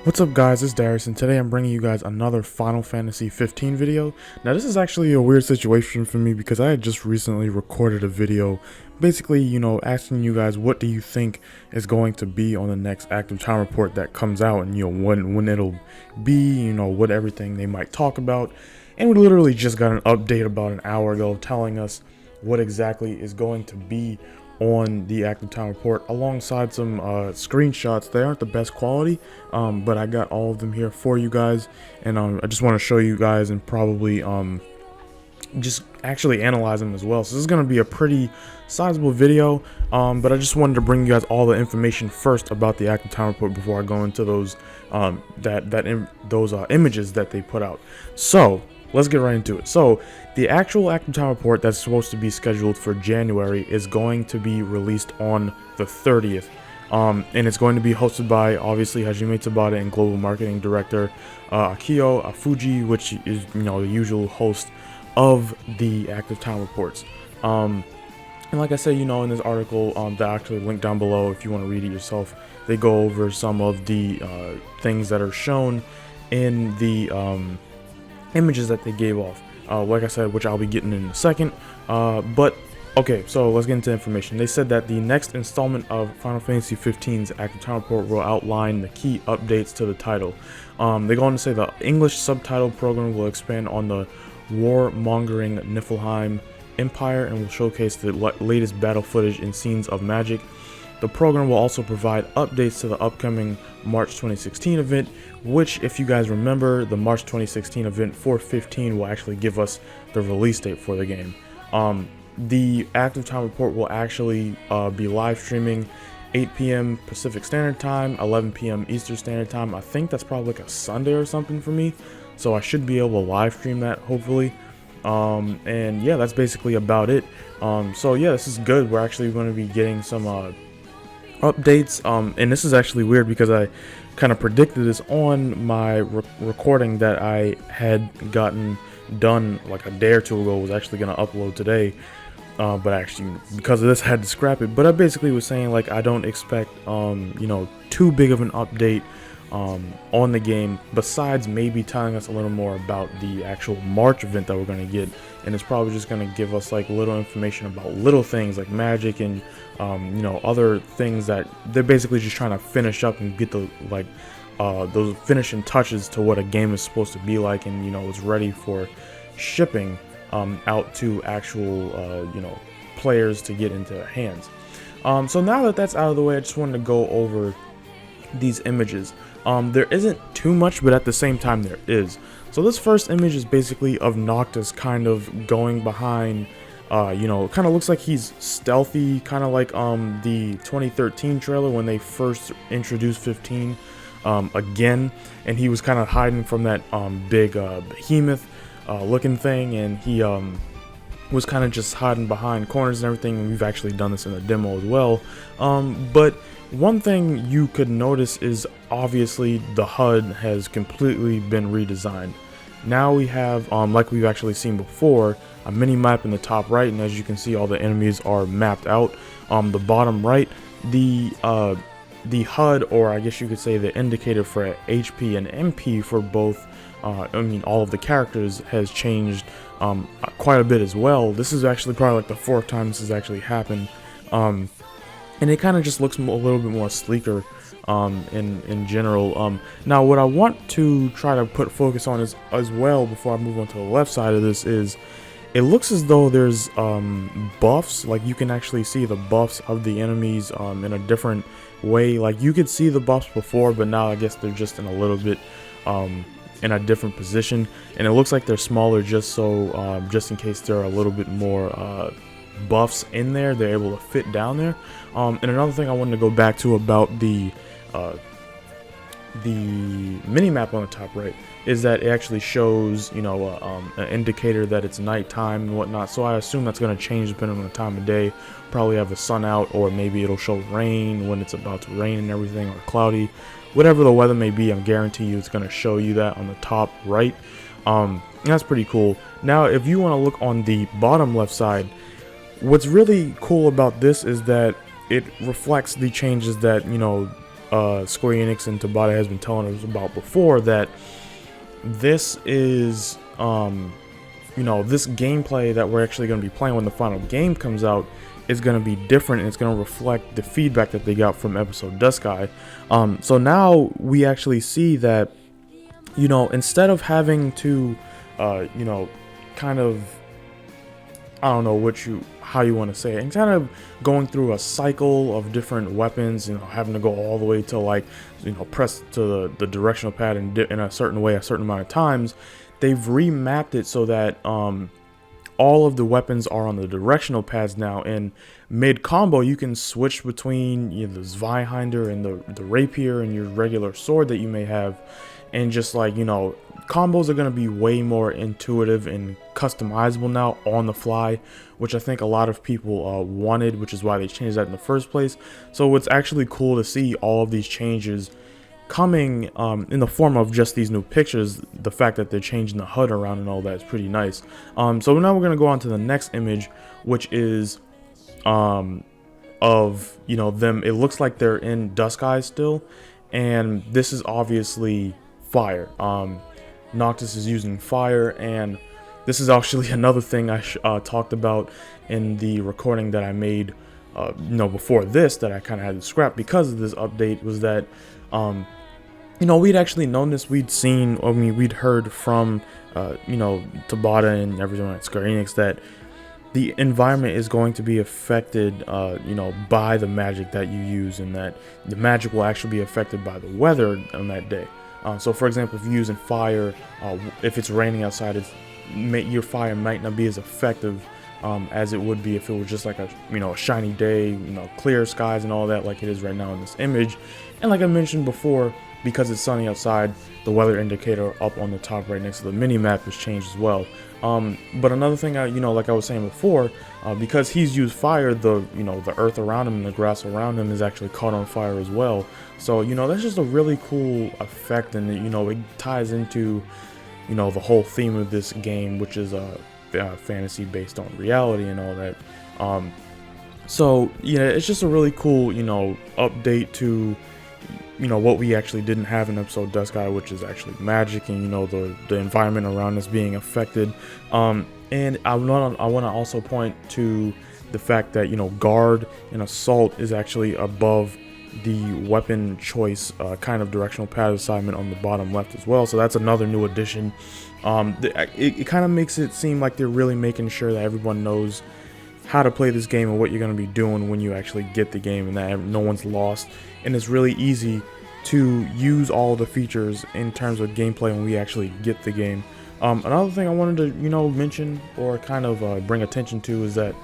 What's up guys, it's Darius and today I'm bringing you guys another Final Fantasy 15 video. Now this is actually a weird situation for me because I had just recently recorded a video basically, asking you guys what do you think is going to be on the next active time report that comes out, and when it'll be, what everything they might talk about. And we literally just got an update about an hour ago telling us what exactly is going to be on the active time report, alongside some screenshots. They aren't the best quality, but I got all of them here for you guys, and I just want to show you guys and probably just actually analyze them as well. So this is going to be a pretty sizable video, but I just wanted to bring you guys all the information first about the active time report before I go into those images that they put out. So let's get right into it. So the actual active time report that's supposed to be scheduled for January is going to be released on the 30th. And it's going to be hosted by, obviously, Hajime Tabata and Global Marketing Director Akio Afuji, which is, the usual host of the active time reports. And like I said, in this article, that actually linked down below if you want to read it yourself, they go over some of the things that are shown in the images that they gave off, like I said, which I'll be getting in a second. But okay, so let's get into information. They said that the next installment of Final Fantasy 15's active time report will outline the key updates to the title. They go on to say the English subtitle program will expand on the war-mongering Niflheim Empire and will showcase the latest battle footage and scenes of magic. The program will also provide updates to the upcoming March 2016 event, which, if you guys remember, the March 2016 event for 15 will actually give us the release date for the game. The active time report will actually be live streaming 8 p.m. Pacific Standard Time, 11 p.m. Eastern Standard Time. I think that's probably like a Sunday or something for me, so I should be able to live stream that, hopefully. And yeah, that's basically about it. So yeah, this is good. We're actually going to be getting some updates, and this is actually weird because I kind of predicted this on my recording that I had gotten done like a day or two ago. Was actually going to upload today, but actually because of this I had to scrap it. But I basically was saying, like, I don't expect too big of an update on the game, besides maybe telling us a little more about the actual March event that we're going to get. And it's probably just going to give us like little information about little things like magic and other things that they're basically just trying to finish up and get the those finishing touches to what a game is supposed to be like, and is ready for shipping out to actual players to get into their hands. So now that that's out of the way, I just wanted to go over these images. There isn't too much, but at the same time there is. So this first image is basically of Noctis kind of going behind, kind of looks like he's stealthy, kind of like the 2013 trailer when they first introduced 15 again, and he was kind of hiding from that big behemoth looking thing, and he was kind of just hiding behind corners and everything. And we've actually done this in the demo as well. But one thing you could notice is obviously the HUD has completely been redesigned. Now we have, like we've actually seen before, a mini map in the top right, and as you can see, all the enemies are mapped out. The bottom right, the HUD, or I guess you could say the indicator for HP and MP for both, all of the characters has changed quite a bit as well. This is actually probably like the fourth time this has actually happened. And it kind of just looks a little bit more sleeker in general. Now what I want to try to put focus on is as well, before I move on to the left side of this, is it looks as though there's buffs. Like you can actually see the buffs of the enemies in a different way. Like you could see the buffs before, but now I guess they're just in a little bit in a different position, and it looks like they're smaller just so just in case there are a little bit more buffs in there, they're able to fit down there. And another thing I wanted to go back to about the mini map on the top right is that it actually shows an indicator that it's nighttime and whatnot. So I assume that's going to change depending on the time of day. Probably have the sun out, or maybe it'll show rain when it's about to rain and everything, or cloudy, whatever the weather may be. I'm guarantee you it's going to show you that on the top right. And that's pretty cool. Now if you want to look on the bottom left side, what's really cool about this is that it reflects the changes that Square Enix and Tabata has been telling us about before, that this is this gameplay that we're actually going to be playing when the final game comes out is going to be different, and it's going to reflect the feedback that they got from episode Dusky. So now we actually see that, instead of having to kind of, I don't know how you want to say it, and kind of going through a cycle of different weapons, having to go all the way to press to the directional pad in a certain way a certain amount of times. They've remapped it so that all of the weapons are on the directional pads now, and mid combo you can switch between the Zweihander and the rapier and your regular sword that you may have, and just combos are going to be way more intuitive and customizable now on the fly, which I think a lot of people wanted, which is why they changed that in the first place. So it's actually cool to see all of these changes coming in the form of just these new pictures. The fact that they're changing the HUD around and all that is pretty nice. So now we're going to go on to the next image, which is of them. It looks like they're in Dusky still, and this is obviously fire. Noctis is using fire, and this is actually another thing I talked about in the recording that I made before this, that I kind of had to scrap because of this update, was that we'd actually known this. We'd heard from Tabata and everyone at Square Enix that the environment is going to be affected by the magic that you use, and that the magic will actually be affected by the weather on that day. So for example, if you're using fire, if it's raining outside, your fire might not be as effective as it would be if it was just like a shiny day, clear skies and all that, like it is right now in this image. And like I mentioned before, because it's sunny outside, the weather indicator up on the top right next to the mini map has changed as well. But another thing, like I was saying before, because he's used fire, the earth around him and the grass around him is actually caught on fire as well. So that's just a really cool effect, and it ties into the whole theme of this game, which is fantasy based on reality and all that. So it's just a really cool update to what we actually didn't have in episode Dusky, which is actually magic, and the environment around us being affected. And I want to also point to the fact that guard and assault is actually above the weapon choice kind of directional pad assignment on the bottom left as well. So that's another new addition. It kind of makes it seem like they're really making sure that everyone knows how to play this game and what you're going to be doing when you actually get the game, and that no one's lost. And it's really easy to use all the features in terms of gameplay when we actually get the game. Another thing I wanted to mention or kind of bring attention to is that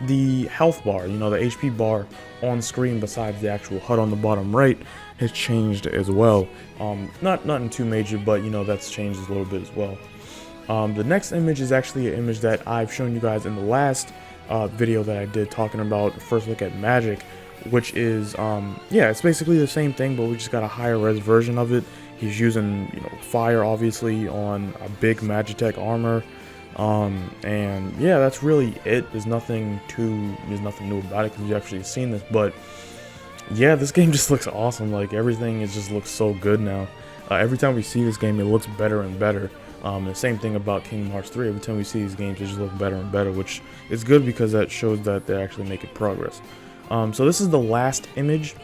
the health bar, the HP bar on screen besides the actual HUD on the bottom right, has changed as well. Nothing too major, but that's changed a little bit as well. The next image is actually an image that I've shown you guys in the last video that I did, talking about first look at magic, which is it's basically the same thing, but we just got a higher res version of it. He's using fire obviously on a big Magitech armor, and yeah, that's really it. There's nothing new about it because we've actually seen this, but yeah, this game just looks awesome. Like everything just looks so good now. Every time we see this game, it looks better and better. The same thing about Kingdom Hearts 3. Every time we see these games, they just look better and better, which is good because that shows that they're actually making progress. So this is the last image.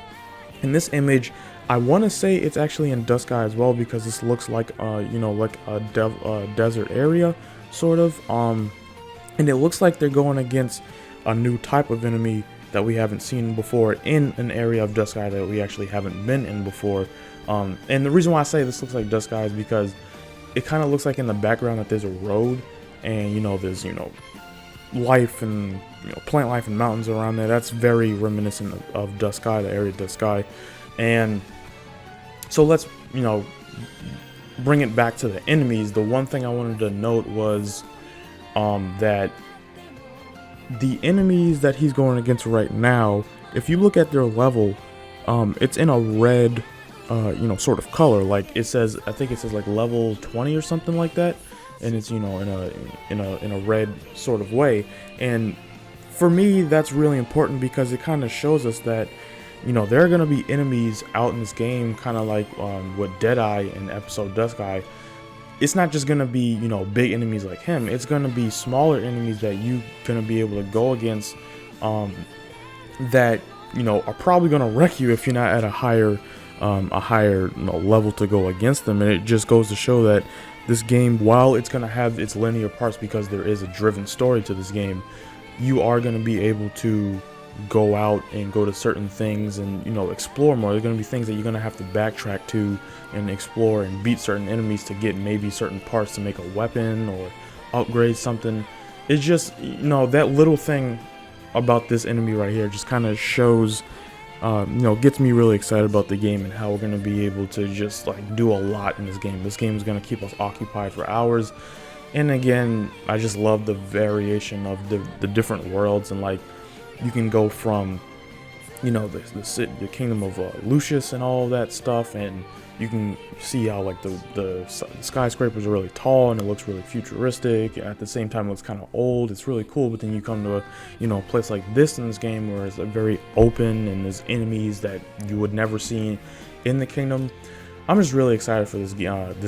In this image, I want to say it's actually in Dusky as well, because this looks like like a desert area sort of. And it looks like they're going against a new type of enemy that we haven't seen before in an area of Dusky that we actually haven't been in before. And the reason why I say this looks like Dusky is because it kind of looks like in the background that there's a road, and there's life and plant life and mountains around there. That's very reminiscent of Dusky, the area of Dusky. And so let's bring it back to the enemies. The one thing I wanted to note was that the enemies that he's going against right now, if you look at their level, it's in a red sort of color. Like it says, I think it says like level 20 or something like that, and it's in a red sort of way. And for me, that's really important because it kind of shows us that you know, there are going to be enemies out in this game, kind of like with Deadeye in episode Dusk Eye. It's not just going to be, you know, big enemies like him. It's going to be smaller enemies that you going to be able to go against, that, you know, are probably going to wreck you if you're not at a higher you know, level to go against them. And it just goes to show that this game, while it's going to have its linear parts because there is a driven story to this game, you are going to be able to go out and go to certain things and, you know, explore more. There's going to be things that you're going to have to backtrack to and explore and beat certain enemies to get maybe certain parts to make a weapon or upgrade something. It's just, you know, that little thing about this enemy right here just kind of shows, you know, gets me really excited about the game and how we're going to be able to just like do a lot in this game. This game is going to keep us occupied for hours. And again, I just love the variation of the different worlds, and like you can go from, you know, the kingdom of Lucius and all that stuff, and you can see how like the skyscrapers are really tall and it looks really futuristic. At the same time, it looks kind of old. It's really cool. But then you come to a, you know, place like this in this game where it's very open and there's enemies that you would never see in the kingdom. I'm just really excited for this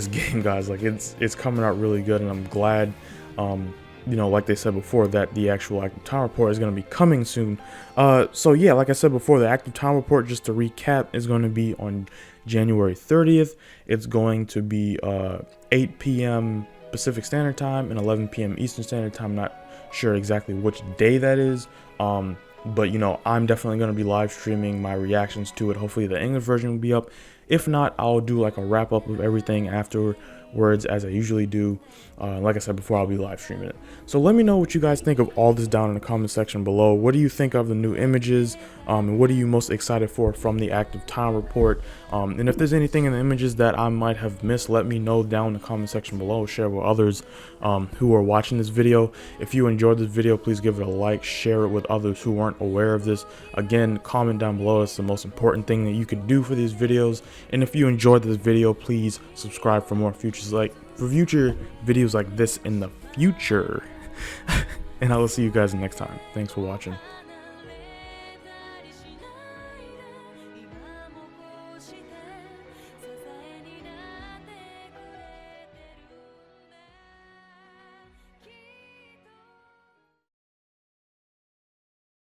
game, guys. Like it's coming out really good, and I'm glad, you know, like they said before, that the actual active time report is going to be coming soon. So yeah, like I said before, the active time report, just to recap, is going to be on January 30th. It's going to be 8 p.m. Pacific Standard Time and 11 p.m. Eastern Standard Time. Not sure exactly which day that is. But you know, I'm definitely going to be live streaming my reactions to it. Hopefully the English version will be up. If not, I'll do like a wrap up of everything afterwards, as I usually do. Like I said before, I'll be live streaming it. So let me know what you guys think of all this down in the comment section below. What do you think of the new images? And what are you most excited for from the active time report? And if there's anything in the images that I might have missed, let me know down in the comment section below. Share with others who are watching this video. If you enjoyed this video, please give it a like, share it with others who aren't aware of this. Again, comment down below. It's the most important thing that you can do for these videos. And if you enjoyed this video, please subscribe for more future videos like this in the future. And I will see you guys next time. Thanks for watching.